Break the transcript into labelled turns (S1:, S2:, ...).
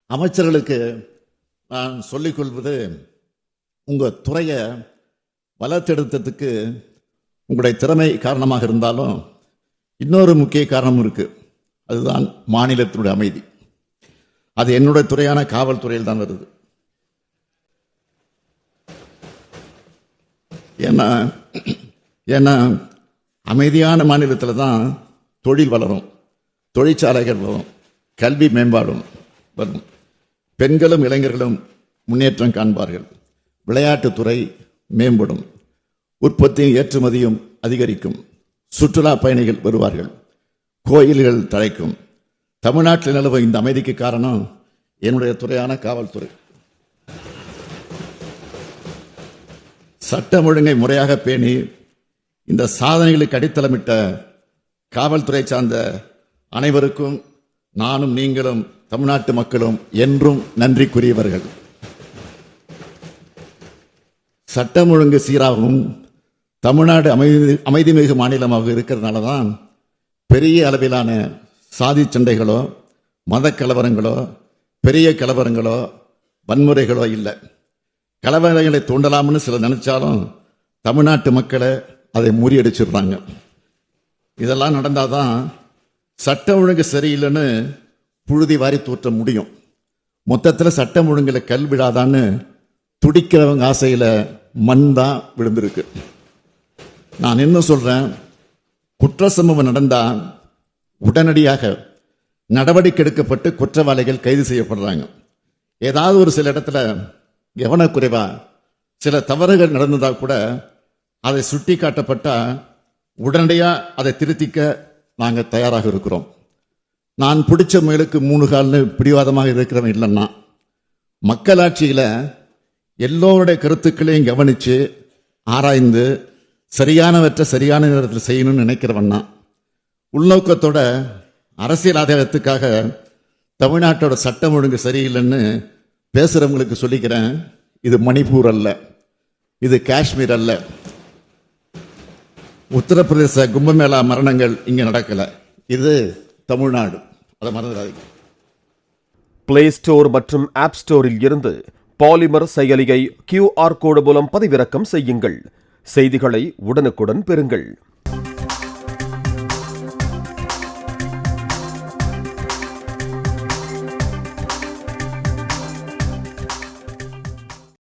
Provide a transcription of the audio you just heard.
S1: அமைச்சர்களுக்கு நான் சொல்லிக்கொள்வது, உங்கள் துறையை வளர்த்தெடுத்ததுக்கு உங்களுடைய திறமை காரணமாக இருந்தாலும் இன்னொரு முக்கிய காரணம் இருக்கு. அதுதான் மாநிலத்தினுடைய அமைதி. அது என்னுடைய துறையான காவல்துறையில் தான் வருது. ஏன்னா அமைதியான மாநிலத்தில் தான் தொழில் வளரும், தொழிற்சாலைகள் வரும், கல்வி மேம்பாடும் வரும், பெண்களும் இளைஞர்களும் முன்னேற்றம் காண்பார்கள், விளையாட்டுத்துறை மேம்படும், உற்பத்தியும் ஏற்றுமதியும் அதிகரிக்கும், சுற்றுலா பயணிகள் வருவார்கள், கோயில்கள் தழைக்கும். தமிழ்நாட்டில் நிலவும் இந்த அமைதிக்கு காரணம் என்னுடைய துறையான காவல்துறை. சட்டம் ஒழுங்கை முறையாக பேணி இந்த சாதனைகளுக்கு அடித்தளமிட்ட காவல்துறை சார்ந்த அனைவருக்கும் நானும் நீங்களும் தமிழ்நாட்டு மக்களும் என்றும் நன்றிக்குரியவர்கள். சட்டம் ஒழுங்கு சீராகவும் தமிழ்நாடு அமைதிமிகு மாநிலமாக இருக்கிறதுனால தான் பெரிய அளவிலான சாதி சண்டைகளோ, மத கலவரங்களோ, பெரிய கலவரங்களோ, வன்முறைகளோ இல்லை. கலவரங்களை தூண்டலாம்னு சிலர் நினைச்சாலும் தமிழ்நாட்டு மக்களை அதை முறியடிச்சிடுறாங்க. இதெல்லாம் நடந்தாதான் சட்டம் ஒழுங்கு சரியில்லைன்னு புழுதி வாரி தூற்ற முடியும். மொத்தத்தில் சட்டம் ஒழுங்கில் கல் விழாதான்னு துடிக்கிறவங்க ஆசையில் மண் தான் விழுந்திருக்கு. நான் என்ன சொல்றேன், குற்ற சம்பவம் நடந்தால் உடனடியாக நடவடிக்கை எடுக்கப்பட்டு குற்றவாளிகள் கைது செய்யப்படுறாங்க. ஏதாவது ஒரு சில இடத்துல கவனக்குறைவா சில தவறுகள் நடந்ததாக கூட அதை சுட்டி காட்டப்பட்டா உடனடியாக அதை திருத்திக்க நாங்கள் தயாராக இருக்கிறோம். நான் பிடிச்ச முயலுக்கு 3 கால்னு பிடிவாதமாக இருக்கிறவன் இல்லைன்னா, மக்களாட்சியில் எல்லோருடைய கருத்துக்களையும் கவனித்து ஆராய்ந்து சரியானவற்றை சரியான நேரத்தில் செய்யணும்னு நினைக்கிறவன்னா, உள்நோக்கத்தோட அரசியல் ஆதாயத்துக்காக தமிழ்நாட்டோட சட்டம் ஒழுங்கு சரியில்லைன்னு பேசுறவங்களுக்கு சொல்லிக்கிறேன், இது மணிப்பூர் அல்ல, இது காஷ்மீர் அல்ல, உத்தரப்பிரதேச கும்பமேளா மரணங்கள் இங்க நடக்கல, இது தமிழ்நாடு. அதை மறந்துடாதீங்க.
S2: பிளே ஸ்டோர் மற்றும் ஆப் ஸ்டோரில் இருந்து பாலிமர் செயலியை QR கோடு மூலம் பதிவிறக்கம் செய்யுங்கள். செய்திகளை உடனுக்குடன் பெறுங்கள்.